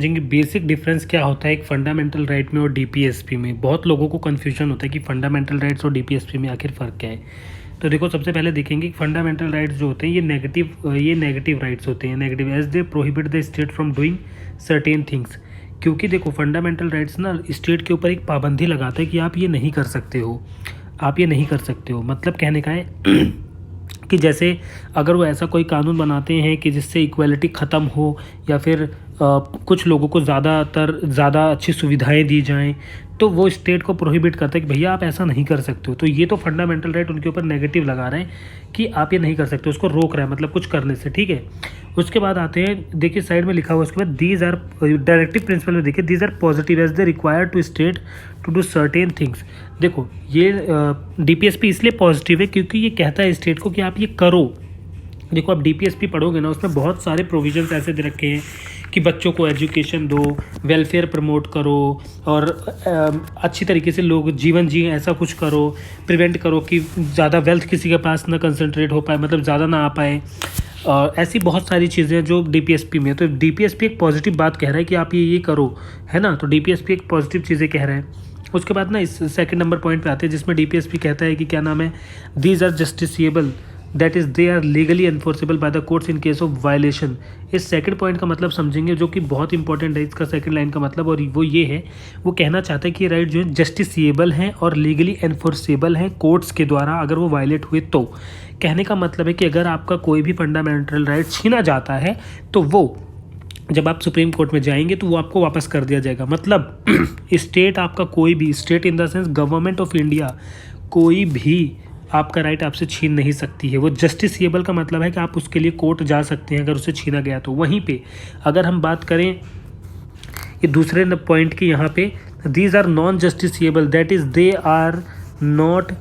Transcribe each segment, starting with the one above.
समझेंगे basic difference क्या होता है एक फंडामेंटल राइट में और डीपीएसपी में। बहुत लोगों को कन्फ्यूजन होता है कि फंडामेंटल राइट्स और डीपीएसपी में आखिर फ़र्क क्या है। तो देखो, सबसे पहले देखेंगे कि फंडामेंटल राइट्स जो होते हैं ये नेगेटिव राइट्स होते हैं। Negative as they prohibit the state from doing certain things. क्योंकि देखो, फंडामेंटल राइट्स ना स्टेट के ऊपर एक पाबंदी लगाता है कि आप ये नहीं कर सकते हो, आप ये नहीं कर सकते हो। मतलब कहने का है कि जैसे अगर वो ऐसा कोई कानून बनाते हैं कि जिससे इक्वालिटी ख़त्म हो या फिर कुछ लोगों को ज़्यादा अच्छी सुविधाएं दी जाएं, तो वो स्टेट को प्रोहिबिट करता है कि भैया आप ऐसा नहीं कर सकते हो। तो ये तो फंडामेंटल राइट उनके ऊपर नेगेटिव लगा रहे हैं कि आप ये नहीं कर सकते, उसको रोक रहा है मतलब कुछ करने से। ठीक है, उसके बाद आते हैं, देखिए साइड में लिखा हुआ उसके बाद दीज आर डायरेक्टिव प्रिंसिपल में देखिए these are positive as they require to state to do certain things. देखो ये डीपीएसपी इसलिए पॉजिटिव है क्योंकि ये कहता है स्टेट को कि आप ये करो। देखो आप डीपीएसपी पढ़ोगे ना, उसमें बहुत सारे प्रोविजंस ऐसे दे रखे हैं कि बच्चों को एजुकेशन दो, वेलफेयर प्रमोट करो और अच्छी तरीके से लोग जीवन जिए, ऐसा कुछ करो, प्रिवेंट करो कि ज़्यादा वेल्थ किसी के पास ना कंसंट्रेट हो पाए, मतलब ज़्यादा ना आ पाए। ऐसी बहुत सारी चीज़ें जो डीपीएसपी में, तो डीपीएसपी एक पॉजिटिव बात कह रहा है कि आप ये करो, है ना। तो डीपीएसपी एक पॉजिटिव चीज़ें कह रहा है। उसके बाद ना इस सेकंड नंबर पॉइंट पे आते हैं जिसमें डीपीएसपी कहता है कि क्या नाम है, these are justiciable, that is they are legally enforceable by the courts in case of violation. इस सेकंड पॉइंट का मतलब समझेंगे जो कि बहुत इंपॉर्टेंट है इसका सेकंड लाइन का मतलब, और वो ये है, वो कहना चाहता है कि राइट जो है जस्टिसिएबल हैं और लीगली एनफोर्सेबल हैं कोर्ट्स के द्वारा अगर वो वायलेट हुए तो। कहने का मतलब है कि अगर आपका कोई भी फंडामेंटल राइट छीना जाता है तो वो जब आप सुप्रीम कोर्ट में जाएंगे तो वो आपको वापस कर दिया जाएगा। मतलब स्टेट आपका कोई भी, state in the sense government of India, कोई भी आपका राइट आपसे छीन नहीं सकती है। वो जस्टिसिएबल का मतलब है कि आप उसके लिए कोर्ट जा सकते हैं अगर उसे छीना गया तो। वहीं पे अगर हम बात करें ये दूसरे पॉइंट की, यहाँ पे these are non justiciable, that is they are not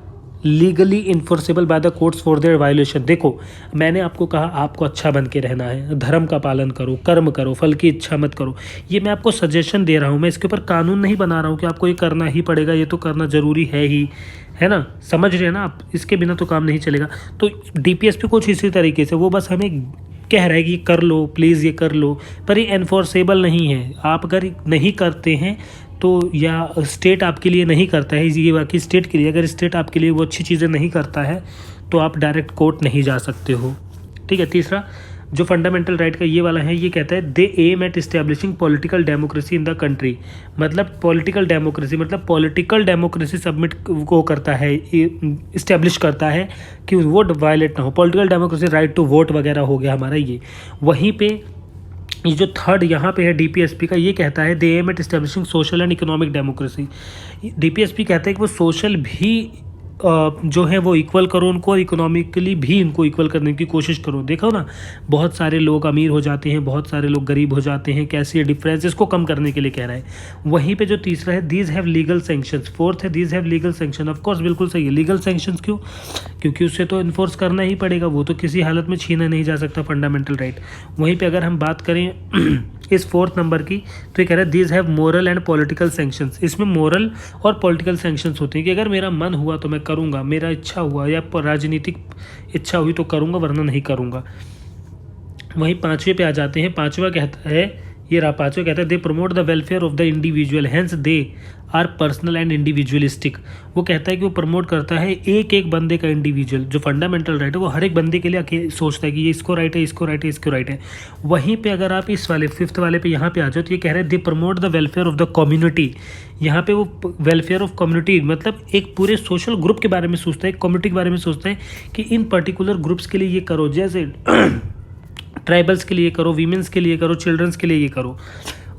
legally enforceable by the courts for their violation. देखो मैंने आपको कहा आपको अच्छा बन के रहना है, धर्म का पालन करो, कर्म करो, फल की इच्छा मत करो। ये मैं आपको सजेशन दे रहा हूँ, मैं इसके ऊपर कानून नहीं बना रहा हूँ कि आपको ये करना ही पड़ेगा, ये तो करना ज़रूरी है ही, है ना। समझ रहे हैं ना आप, इसके बिना तो काम नहीं चलेगा। तो डीपीएसपी कुछ इसी तरीके से वो बस हमें कह रहा है कि कर लो प्लीज़, ये कर लो, पर ये एनफोर्सेबल नहीं है। आप अगर नहीं करते हैं तो, या स्टेट आपके लिए नहीं करता है, ये बाकी स्टेट के लिए, अगर स्टेट आपके लिए वो अच्छी चीज़ें नहीं करता है तो आप डायरेक्ट कोर्ट नहीं जा सकते हो। ठीक है, तीसरा जो फंडामेंटल राइट का ये वाला है, ये कहता है they aim at establishing political democracy in the country. मतलब पॉलिटिकल डेमोक्रेसी, मतलब पॉलिटिकल डेमोक्रेसी सबमिट को करता है, इस्टेब्लिश करता है कि वोट वायलेट ना हो। Political democracy, right to vote वगैरह हो गया हमारा ये। वहीं पे ये जो थर्ड यहाँ पे है डीपीएसपी का, ये कहता है they aim at establishing social and economic democracy. DPSP कहता है कि वो सोशल भी जो है वो इक्वल करो उनको, और इकोनॉमिकली भी इनको इक्वल करने की कोशिश करो। देखो ना, बहुत सारे लोग अमीर हो जाते हैं, बहुत सारे लोग गरीब हो जाते हैं, कैसे डिफरेंसेस को कम करने के लिए कह रहा है। वहीं पे जो तीसरा है these have legal sanctions, fourth है these have legal sanction. Of course बिल्कुल सही है, लीगल सैंक्शंस क्यों, क्योंकि उससे तो इन्फोर्स करना ही पड़ेगा, वो तो किसी हालत में छीना नहीं जा सकता फंडामेंटल राइट। वहीं पर अगर हम बात करें इस फोर्थ नंबर की, तो ये कह रहा है these have moral and political sanctions. इसमें मोरल और पॉलिटिकल सैंक्शंस होते हैं कि अगर मेरा मन हुआ तो मैं करूँगा, मेरा इच्छा हुआ या राजनीतिक इच्छा हुई तो करूँगा, वरना नहीं करूँगा। वहीं पाँचवें पे आ जाते हैं। पाँचवा कहता है, ये रहा पाँचवा, कहता है they promote the welfare of the individual, hence they are personal and individualistic. वो कहता है कि वो प्रमोट करता है एक एक बंदे का इंडिविजुअल, जो फंडामेंटल राइट है वो हर एक बंदे के लिए सोचता है कि ये इसको राइट है, इसको राइट है, इसको राइट है। वहीं पे अगर आप इस वाले फिफ्थ वाले पे यहाँ पे आ जाओ तो ये कह रहे हैं दे promote the welfare of the community. यहाँ पे वो वेलफेयर ऑफ कम्युनिटी मतलब एक पूरे सोशल ग्रुप के बारे में सोचता है, कम्युनिटी के बारे में सोचता है कि इन पर्टिकुलर ग्रुप्स के लिए ये करो, जैसे ट्राइबल्स के लिए करो, वीमेंस के लिए करो, चिल्ड्रंस के लिए ये करो।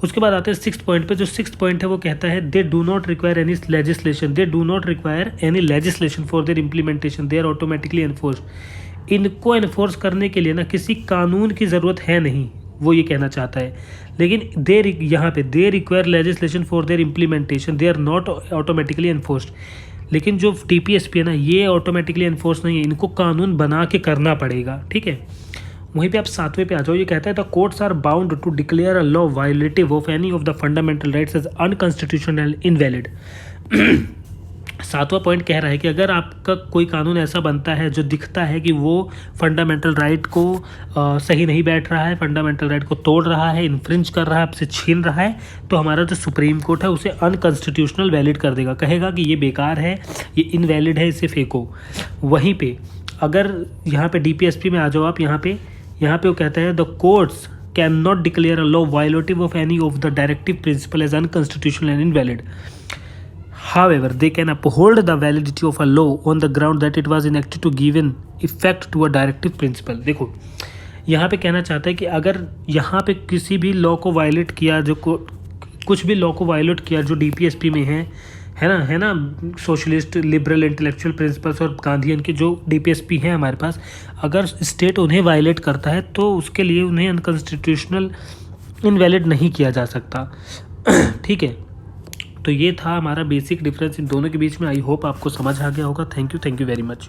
उसके बाद आते हैं सिक्स्थ पॉइंट पे। जो सिक्स्थ पॉइंट है वो कहता है they do not require any legislation, they do not require any legislation for their implementation, they are automatically enforced. इनको एनफोर्स करने के लिए ना किसी कानून की ज़रूरत है नहीं, वो ये कहना चाहता है। लेकिन यहाँ पे they require legislation for their implementation, they are not automatically enforced. लेकिन जो टीपीएसपी है ना, ये ऑटोमेटिकली एनफोर्स नहीं है, इनको कानून बना के करना पड़ेगा। ठीक है, वहीं पे आप सातवें पे आ जाओ। ये कहता है the courts are bound to declare a law violative of any of the fundamental rights as unconstitutional invalid. सातवां पॉइंट कह रहा है कि अगर आपका कोई कानून ऐसा बनता है जो दिखता है कि वो फंडामेंटल राइट को सही नहीं बैठ रहा है, फंडामेंटल राइट को तोड़ रहा है, इन्फ्रिंज कर रहा है, आपसे छीन रहा है, तो हमारा जो सुप्रीम कोर्ट है उसे अनकॉन्स्टिट्यूशनल वैलिड कर देगा, कहेगा कि ये बेकार है, ये इनवैलिड है, इसे फेंको। वहीं पे अगर यहाँ पे DPSP में आ जाओ आप, यहाँ पे वो कहता है the courts can not declare a law violative of any of the directive principle as unconstitutional and invalid. However, they can uphold the validity of a law on the ground that it was enacted to give in effect to a directive principle. देखो यहाँ पे कहना चाहता है कि अगर यहाँ पे किसी भी लॉ को वायलेट किया, कुछ भी लॉ को वायलेट किया जो DPSP में है ना सोशलिस्ट लिबरल इंटेलेक्चुअल प्रिंसिपल्स और गांधीयन के जो DPSP हैं हमारे पास, अगर स्टेट उन्हें वायलेट करता है तो उसके लिए उन्हें अनकॉन्स्टिट्यूशनल इनवैलिड नहीं किया जा सकता. ठीक है, तो ये था हमारा बेसिक डिफरेंस इन दोनों के बीच में. आई होप आपको समझ आ गया होगा. Thank you very much.